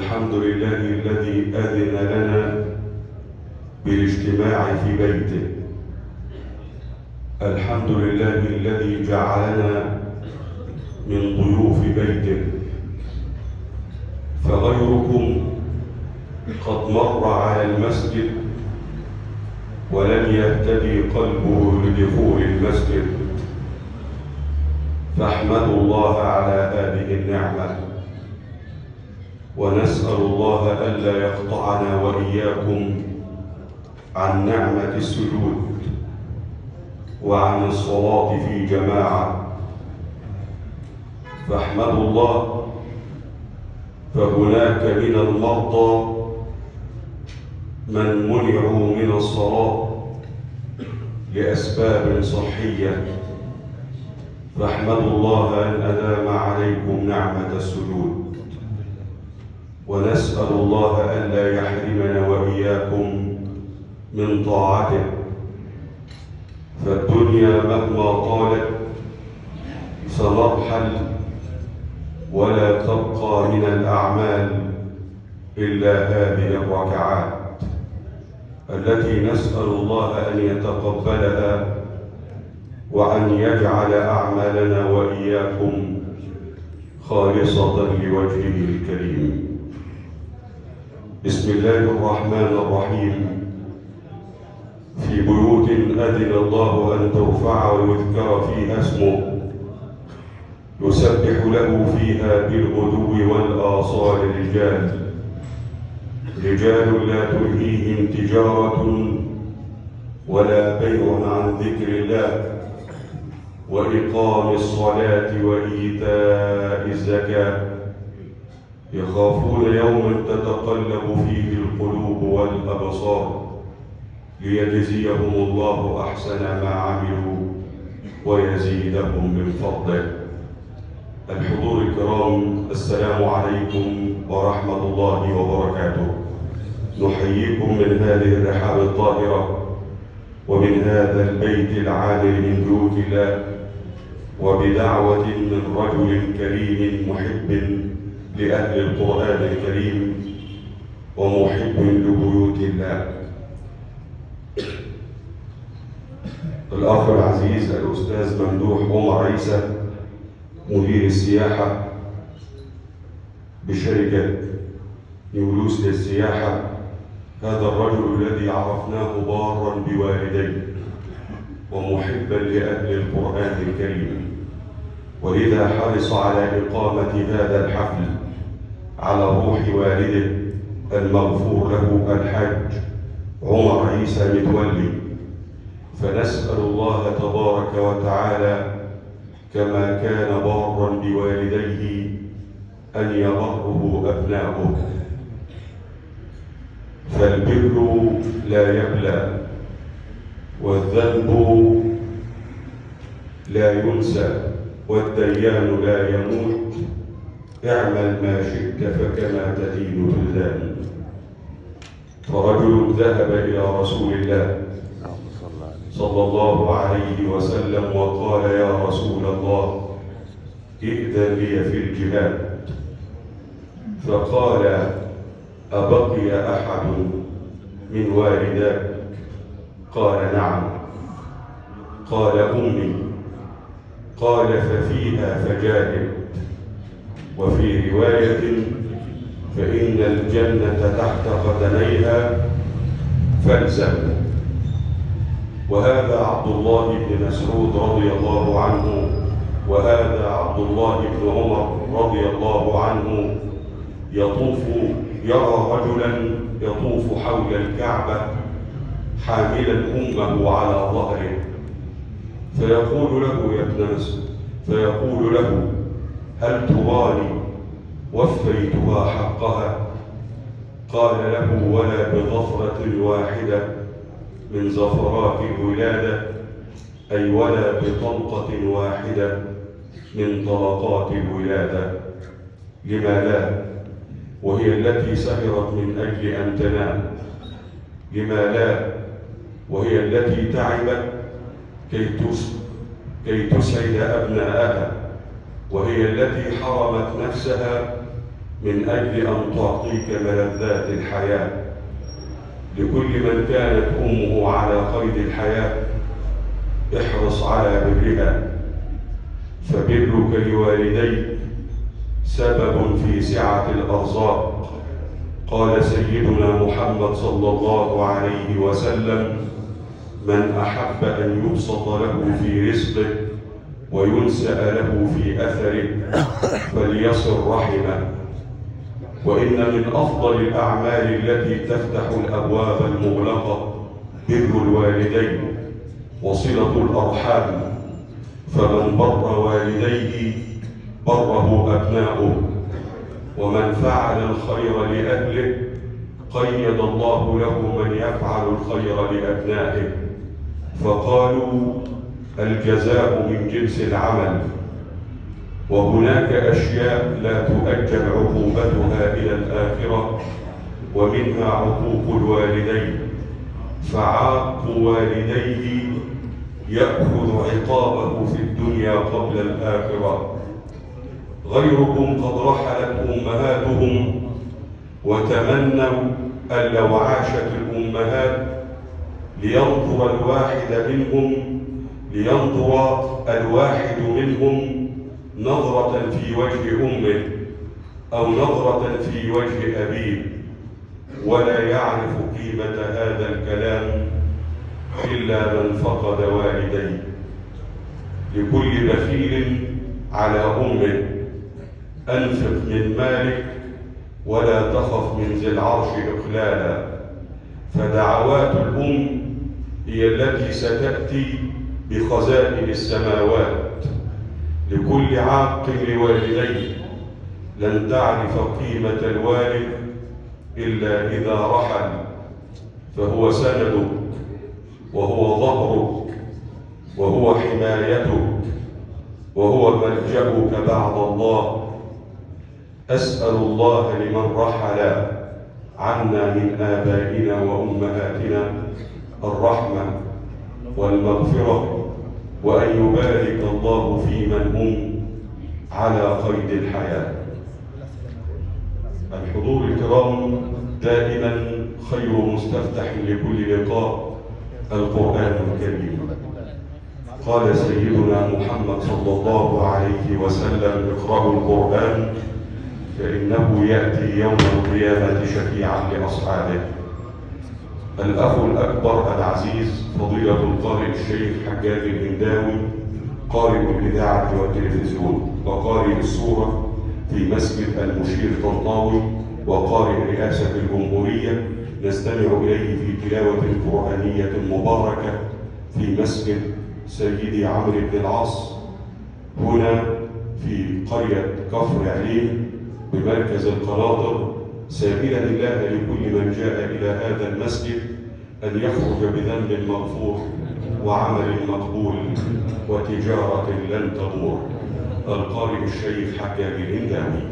الحمد لله الذي أذن لنا بالاجتماع في بيته. الحمد لله الذي جعلنا من ضيوف بيته، فغيركم قد مر على المسجد ولم يهتدي قلبه لدخول المسجد، فاحمدوا الله على هذه النعمة، ونسأل الله ألا يقطعنا وإياكم عن نعمة السجود وعن الصلاة في جماعة. فاحمدوا الله، فهناك من المرضى من منعوا من الصلاة لأسباب صحية، فاحمدوا الله أن أدام عليكم نعمة السجود، ونسأل الله ألا يحرمنا وإياكم من طاعته. فالدنيا مهما طالت سنرحل، ولا تبقى من الأعمال إلا هذه الركعات التي نسأل الله أن يتقبلها وأن يجعل أعمالنا وإياكم خالصة لوجهه الكريم. بسم الله الرحمن الرحيم. في بيوت أذن الله أن ترفع ويذكر فيها اسمه يسبح له فيها بالغدو والآصال رجال لا تلهيهم تجارة ولا بيع عن ذكر الله وإقام الصلاة وإيتاء الزكاة يخافون يوما تتقلب فيه القلوب والأبصار ليجزيهم الله أحسن ما عملوا ويزيدهم من فضله. الحضور الكرام، السلام عليكم ورحمة الله وبركاته. نحييكم من هذه الرحاب الطاهرة ومن هذا البيت العامر من بيوت الله، وبدعوة من رجل كريم محب لأهل القرآن الكريم ومحب لبيوت الله، الأخ العزيز الأستاذ ممدوح عمر عيسى، مدير السياحة بشركة نيولوس للسياحة. هذا الرجل الذي عرفناه بارا بوالديه ومحبا لأهل القرآن الكريم، ولذا حرص على إقامة هذا الحفل على روح والده المغفور له الحاج عمر عيسى متولي. فنسأل الله تبارك وتعالى كما كان بارا بوالديه أن يبره أبناؤه، فالبر لا يبلى والذنب لا ينسى والديان لا يموت. اعمل ما شئت فكما تدين تدان. فرجل ذهب إلى رسول الله صلى الله عليه وسلم وقال: يا رسول الله، ائذن لي في الجهاد. فقال: أبقي أحد من والداك؟ قال: نعم. قال: أمي. قال: ففيها فجاهد. وفي رواية: فإن الجنة تحت قدميها فالزم. وهذا عبد الله بن مسعود رضي الله عنه، وهذا عبد الله بن عمر رضي الله عنه يرى رجلا يطوف حول الكعبة حاملا أمه على ظهره، فيقول له: يا ابن مسعود، فيقول له: هل تراني وفيتها حقها؟ قال له: ولا بظفرة واحدة من زفرات الولادة، أي ولا بطلقة واحدة من طلقات الولادة. لما لا؟ وهي التي سهرت من أجل أن تنام. لما لا؟ وهي التي تعبت كي تسعد أبناءها، وهي التي حرمت نفسها من أجل أن تعطيك ملذات الحياة. لكل من كانت أمه على قيد الحياة احرص على برها، فبرك لوالديك سبب في سعة الأرزاق. قال سيدنا محمد صلى الله عليه وسلم: من أحب أن يبسط له في رزقه وينسأ له في أثره فليصل رحمه. وإن من أفضل الأعمال التي تفتح الأبواب المغلقة بر الوالدين وصلة الأرحام، فمن بر والديه بره أبناؤه، ومن فعل الخير لأهله قيد الله له من يفعل الخير لأبنائه. فقالوا: الجزاء من جنس العمل. وهناك أشياء لا تؤجل عقوبتها إلى الآخرة، ومنها عقوق الوالدين، فعاق والديه يأخذ عقابه في الدنيا قبل الآخرة. غيركم قد رحلت أمهاتهم وتمنوا أن لو عاشت الأمهات لينظر الواحد منهم نظرة في وجه أمه أو نظرة في وجه أبيه، ولا يعرف قيمة هذا الكلام إلا من فقد والديه. لكل بخيل على أمه أنفق من مالك ولا تخف من ذي العرش إقلالا. فدعوات الأم هي التي ستأتي بخزائن السماوات. لكل عاق لوالديه لن تعرف قيمة الوالد إلا إذا رحل، فهو سندك وهو ظهرك وهو حمايتك وهو ملجأك بعد الله. أسأل الله لمن رحل عنا من آبائنا وأمهاتنا الرحمة والمغفرة، وأن يبارك الله في من هم على قيد الحياة. الحضور الكرام، دائما خير مستفتح لكل لقاء القرآن الكريم. قال سيدنا محمد صلى الله عليه وسلم: اقرأوا القرآن فإنه يأتي يوم القيامة شفيعا لأصحابه. الأخ الأكبر العزيز فضيلة القارئ الشيخ حجاج الهنداوي، قارئ الإذاعة والتلفزيون وقارئ السورة في مسجد المشير طنطاوي وقارئ رئاسة الجمهورية، نستمع إليه في تلاوة قرآنية مباركة في مسجد سيدي عمرو بن العاص هنا في قرية كفر عليم بمركز القناطر، سائلا الله لكل من جاء إلى هذا المسجد أن يخرج بذنب مغفور وعمل مقبول وتجارة لن تضور. القارئ الشيخ حجاج الهنداوي.